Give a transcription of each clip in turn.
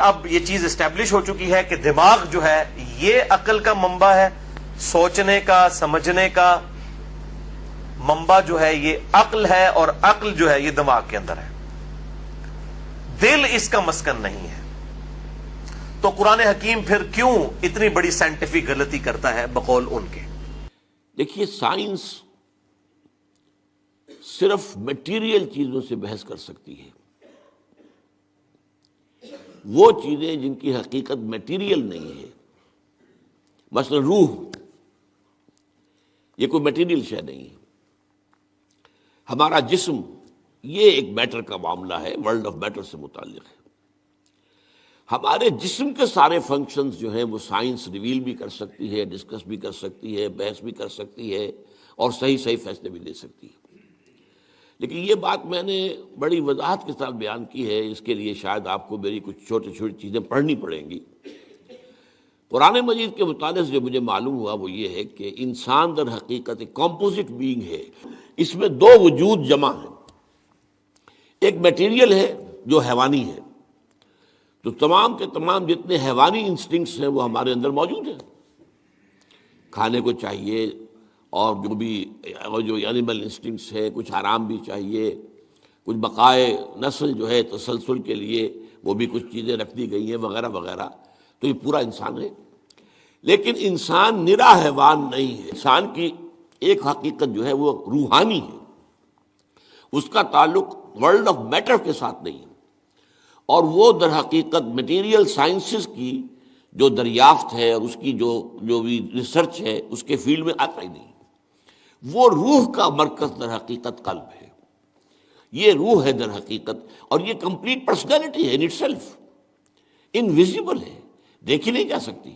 اب یہ چیز اسٹیبلش ہو چکی ہے کہ دماغ جو ہے یہ عقل کا منبع ہے، سوچنے کا، سمجھنے کا منبع جو ہے یہ عقل ہے، اور عقل جو ہے یہ دماغ کے اندر ہے، دل اس کا مسکن نہیں ہے۔ تو قرآن حکیم پھر کیوں اتنی بڑی سائنٹیفک غلطی کرتا ہے بقول ان کے؟ دیکھیے، سائنس صرف میٹیریل چیزوں سے بحث کر سکتی ہے۔ وہ چیزیں جن کی حقیقت میٹیریل نہیں ہے، مثلا روح، یہ کوئی میٹیریل شے نہیں ہے۔ ہمارا جسم یہ ایک میٹر کا معاملہ ہے، ورلڈ آف میٹر سے متعلق ہے۔ ہمارے جسم کے سارے فنکشنز جو ہیں وہ سائنس ریویل بھی کر سکتی ہے، ڈسکس بھی کر سکتی ہے، بحث بھی کر سکتی ہے، اور صحیح فیصلے بھی دے سکتی ہے۔ لیکن یہ بات میں نے بڑی وضاحت کے ساتھ بیان کی ہے، اس کے لیے شاید آپ کو میری کچھ چھوٹی چھوٹی چیزیں پڑھنی پڑیں گی۔ قرآن مجید کے مطالعے سے جو مجھے معلوم ہوا وہ یہ ہے کہ انسان در حقیقت ایک کمپوزٹ بینگ ہے۔ اس میں دو وجود جمع ہیں، ایک میٹیریل ہے جو حیوانی ہے، تو تمام کے تمام جتنے حیوانی انسٹنکٹس ہیں وہ ہمارے اندر موجود ہیں، کھانے کو چاہیے، اور جو اینیمل انسٹنکٹس ہے، کچھ آرام بھی چاہیے، کچھ بقائے نسل جو ہے تسلسل کے لیے وہ بھی کچھ چیزیں رکھ دی گئی ہیں وغیرہ وغیرہ، تو یہ پورا انسان ہے۔ لیکن انسان نرا حیوان نہیں ہے، انسان کی ایک حقیقت جو ہے وہ روحانی ہے، اس کا تعلق ورلڈ آف میٹر کے ساتھ نہیں ہے، اور وہ در حقیقت میٹیریل سائنسز کی جو دریافت ہے اور اس کی جو بھی ریسرچ ہے اس کے فیلڈ میں آتا ہی نہیں۔ وہ روح کا مرکز در حقیقت قلب ہے، یہ روح ہے در حقیقت، اور یہ کمپلیٹ پرسنالٹی ہے ان اٹ سیلف، انویزیبل ہے، دیکھی نہیں جا سکتی،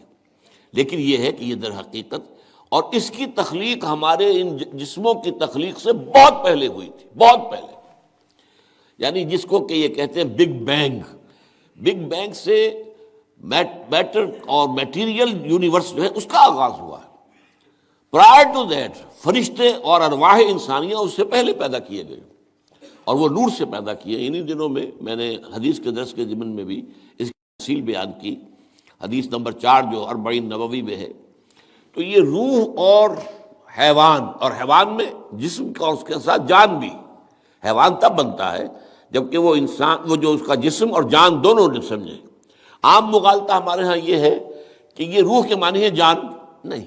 لیکن یہ ہے کہ یہ در حقیقت، اور اس کی تخلیق ہمارے ان جسموں کی تخلیق سے بہت پہلے ہوئی تھی، بہت پہلے، یعنی جس کو کہ یہ کہتے ہیں بگ بینگ۔ بگ بینگ سے میٹر اور میٹیریل یونیورس جو ہے اس کا آغاز ہوا ہے۔ پرائر ٹو دیٹ فرشتے اور ارواح انسانیہ اس سے پہلے پیدا کیے گئے، اور وہ نور سے پیدا کیے۔ انہی دنوں میں میں نے حدیث کے درس کے ضمن میں بھی اس کی تفصیل بیان کی، حدیث نمبر 4 جو 40 نبوی میں ہے۔ تو یہ روح اور حیوان میں جسم کا اور اس کے ساتھ جان بھی، حیوان تب بنتا ہے جبکہ وہ انسان، وہ جو اس کا جسم اور جان دونوں نے سمجھے۔ عام مغالطہ ہمارے ہاں یہ ہے کہ یہ روح کے معنی ہے جان، نہیں،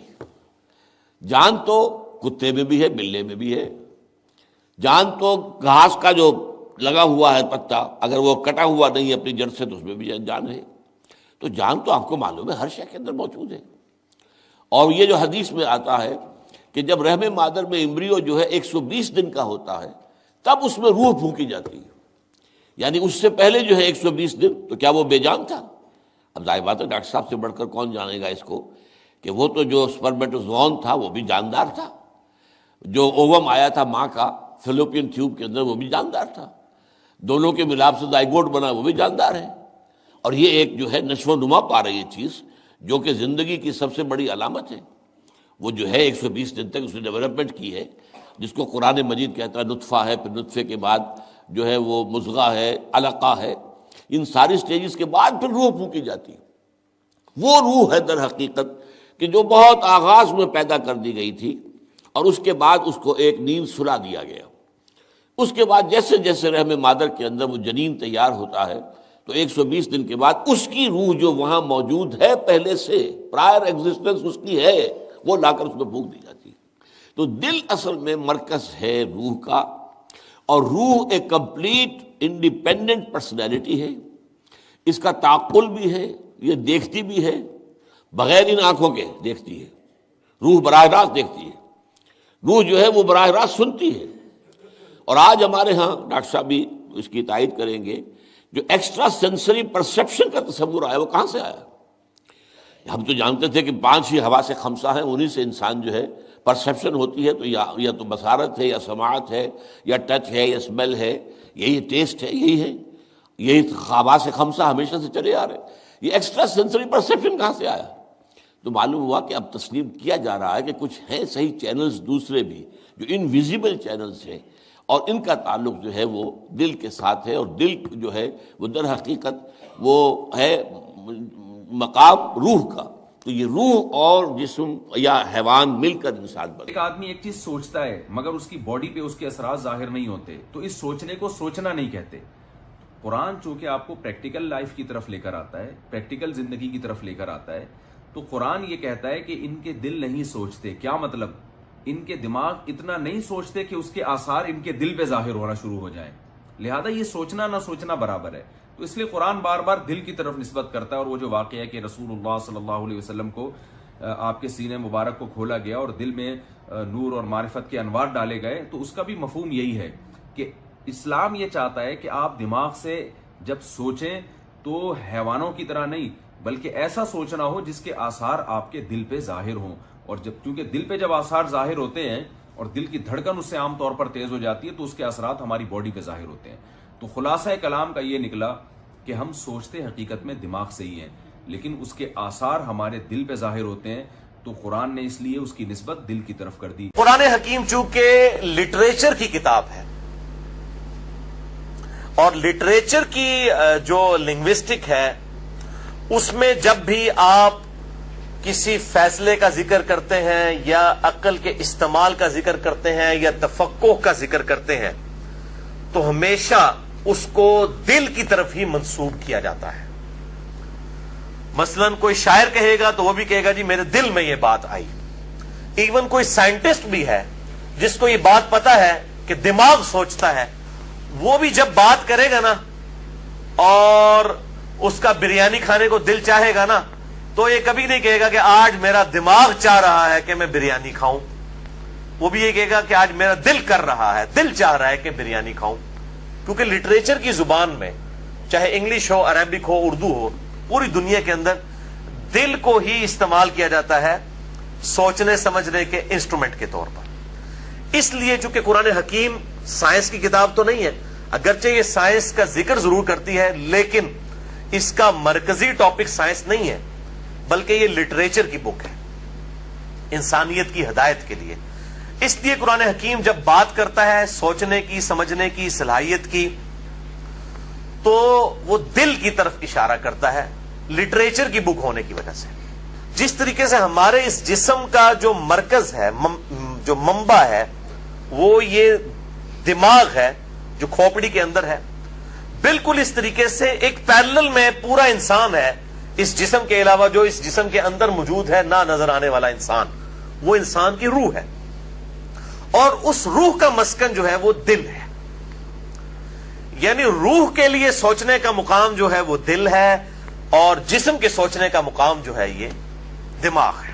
جان تو کتے میں بھی ہے، بلے میں بھی ہے، جان تو گھاس کا جو لگا ہوا ہے پتا، اگر وہ کٹا ہوا نہیں ہے اپنی جڑ سے تو اس میں بھی جان ہے۔ تو جان تو آپ کو معلوم ہے ہر شے کے اندر موجود ہے۔ اور یہ جو حدیث میں آتا ہے کہ جب رحم مادر میں امبریو جو ہے 120 دن کا ہوتا ہے تب اس میں روح پھونکی جاتی ہے، یعنی اس سے پہلے جو ہے 120 دن تو کیا وہ بے جان تھا؟ اب ظاہر بات ہے ڈاکٹر صاحب سے بڑھ کر کون جانے گا اس کو کہ وہ تو جو سپرمیٹوزوون تھا وہ بھی جاندار تھا، جو اووم آیا تھا ماں کا فیلوپین ٹیوب کے اندر وہ بھی جاندار تھا، دونوں کے ملاپ سے زائگوٹ بنا وہ بھی جاندار ہے۔ اور یہ ایک جو ہے نشو و نما پا رہی ہے چیز جو کہ زندگی کی سب سے بڑی علامت ہے، وہ جو ہے 120 دن تک اس نے ڈیولپمنٹ کی ہے، جس کو قرآن مجید کہتا ہے نطفہ ہے، پھر نطفے کے بعد جو ہے وہ مضغہ ہے، علقہ ہے، ان ساری سٹیجز کے بعد پھر روح پھونکی جاتی ہے۔ وہ روح ہے در حقیقت کہ جو بہت آغاز میں پیدا کر دی گئی تھی، اور اس کے بعد اس کو ایک نیند سلا دیا گیا۔ اس کے بعد جیسے جیسے رحم مادر کے اندر وہ جنین تیار ہوتا ہے تو 120 دن کے بعد اس کی روح جو وہاں موجود ہے پہلے سے، پرائر ایگزسٹنس اس کی ہے، وہ لا کر اس میں پھونک دی جاتی ہے۔ تو دل اصل میں مرکز ہے روح کا، اور روح ایک کمپلیٹ انڈیپینڈنٹ پرسنالٹی ہے، اس کا تعقل بھی ہے، یہ دیکھتی بھی ہے، بغیر ان آنکھوں کے دیکھتی ہے، روح براہ راست دیکھتی ہے، روح جو ہے وہ براہ راست سنتی ہے۔ اور آج ہمارے ہاں ڈاکٹر صاحب بھی اس کی تائید کریں گے، جو ایکسٹرا سینسری پرسیپشن کا تصور آیا وہ کہاں سے آیا؟ ہم تو جانتے تھے کہ 5 ہی حواس خمسہ ہیں، انہی سے انسان جو ہے پرسیپشن ہوتی ہے، تو یا تو بصارت ہے، یا سماعت ہے، یا ٹچ ہے، یا اسمیل ہے، یہی ٹیسٹ ہے، یہی حواس خمسہ ہمیشہ سے چلے آ رہے۔ یہ ایکسٹرا سینسری پرسیپشن کہاں سے آیا؟ تو معلوم ہوا کہ اب تسلیم کیا جا رہا ہے کہ کچھ ہیں صحیح چینلز دوسرے بھی جو انویزیبل چینلز ہیں، اور ان کا تعلق جو ہے وہ دل کے ساتھ ہے، اور دل جو ہے وہ در حقیقت وہ ہے مقام روح کا. تو یہ روح اور جسم یا حیوان مل کر انسان بنے. ایک آدمی ایک چیز سوچتا ہے مگر اس کی باڈی پہ اس کے اثرات ظاہر نہیں ہوتے، تو اس سوچنے کو سوچنا نہیں کہتے. قرآن چونکہ آپ کو پریکٹیکل لائف کی طرف لے کر آتا ہے، پریکٹیکل زندگی کی طرف لے کر آتا ہے، تو قرآن یہ کہتا ہے کہ ان کے دل نہیں سوچتے. کیا مطلب؟ ان کے دماغ اتنا نہیں سوچتے کہ اس کے آثار ان کے دل پہ ظاہر ہونا شروع ہو جائیں. لہذا یہ سوچنا نہ سوچنا برابر ہے. تو اس لیے قرآن بار بار دل کی طرف نسبت کرتا ہے. اور وہ جو واقعہ ہے کہ رسول اللہ صلی اللہ علیہ وسلم کو آپ کے سینے مبارک کو کھولا گیا اور دل میں نور اور معرفت کے انوار ڈالے گئے، تو اس کا بھی مفہوم یہی ہے کہ اسلام یہ چاہتا ہے کہ آپ دماغ سے جب سوچیں تو حیوانوں کی طرح نہیں، بلکہ ایسا سوچنا ہو جس کے آثار آپ کے دل پہ ظاہر ہوں. اور جب کیونکہ دل پہ جب آثار ظاہر ہوتے ہیں اور دل کی دھڑکن اس سے عام طور پر تیز ہو جاتی ہے، تو اس کے اثرات ہماری باڈی پہ ظاہر ہوتے ہیں. تو خلاصہ کلام کا یہ نکلا کہ ہم سوچتے حقیقت میں دماغ سے ہی ہیں، لیکن اس کے آثار ہمارے دل پہ ظاہر ہوتے ہیں. تو قرآن نے اس لیے اس کی نسبت دل کی طرف کر دی. قرآن حکیم چونکہ لٹریچر کی کتاب ہے، اور لٹریچر کی جو لنگوسٹک ہے، اس میں جب بھی آپ کسی فیصلے کا ذکر کرتے ہیں یا عقل کے استعمال کا ذکر کرتے ہیں یا تفقہ کا ذکر کرتے ہیں، تو ہمیشہ اس کو دل کی طرف ہی منسوب کیا جاتا ہے. مثلا کوئی شاعر کہے گا تو وہ بھی کہے گا جی میرے دل میں یہ بات آئی. ایون کوئی سائنٹسٹ بھی ہے جس کو یہ بات پتا ہے کہ دماغ سوچتا ہے، وہ بھی جب بات کرے گا نا اور اس کا بریانی کھانے کو دل چاہے گا نا، تو یہ کبھی نہیں کہے گا کہ آج میرا دماغ چاہ رہا ہے کہ میں بریانی کھاؤں. وہ بھی یہ کہے گا کہ آج میرا دل کر رہا ہے، دل چاہ رہا ہے کہ بریانی کھاؤں. کیونکہ لٹریچر کی زبان میں، چاہے انگلش ہو، عربک ہو، اردو ہو، پوری دنیا کے اندر دل کو ہی استعمال کیا جاتا ہے سوچنے سمجھنے کے انسٹرومنٹ کے طور پر. اس لیے چونکہ قرآن حکیم سائنس کی کتاب تو نہیں ہے، اگرچہ یہ سائنس کا ذکر ضرور کرتی ہے، لیکن اس کا مرکزی ٹاپک سائنس نہیں ہے، بلکہ یہ لٹریچر کی بک ہے انسانیت کی ہدایت کے لیے. اس لیے قرآن حکیم جب بات کرتا ہے سوچنے کی، سمجھنے کی، صلاحیت کی، تو وہ دل کی طرف اشارہ کرتا ہے لٹریچر کی بک ہونے کی وجہ سے. جس طریقے سے ہمارے اس جسم کا جو مرکز ہے، جو منبع ہے، وہ یہ دماغ ہے جو کھوپڑی کے اندر ہے، بالکل اس طریقے سے ایک پیرلل میں پورا انسان ہے اس جسم کے علاوہ. جو اس جسم کے اندر موجود ہے نہ نظر آنے والا انسان، وہ انسان کی روح ہے، اور اس روح کا مسکن جو ہے وہ دل ہے. یعنی روح کے لیے سوچنے کا مقام جو ہے وہ دل ہے، اور جسم کے سوچنے کا مقام جو ہے یہ دماغ ہے.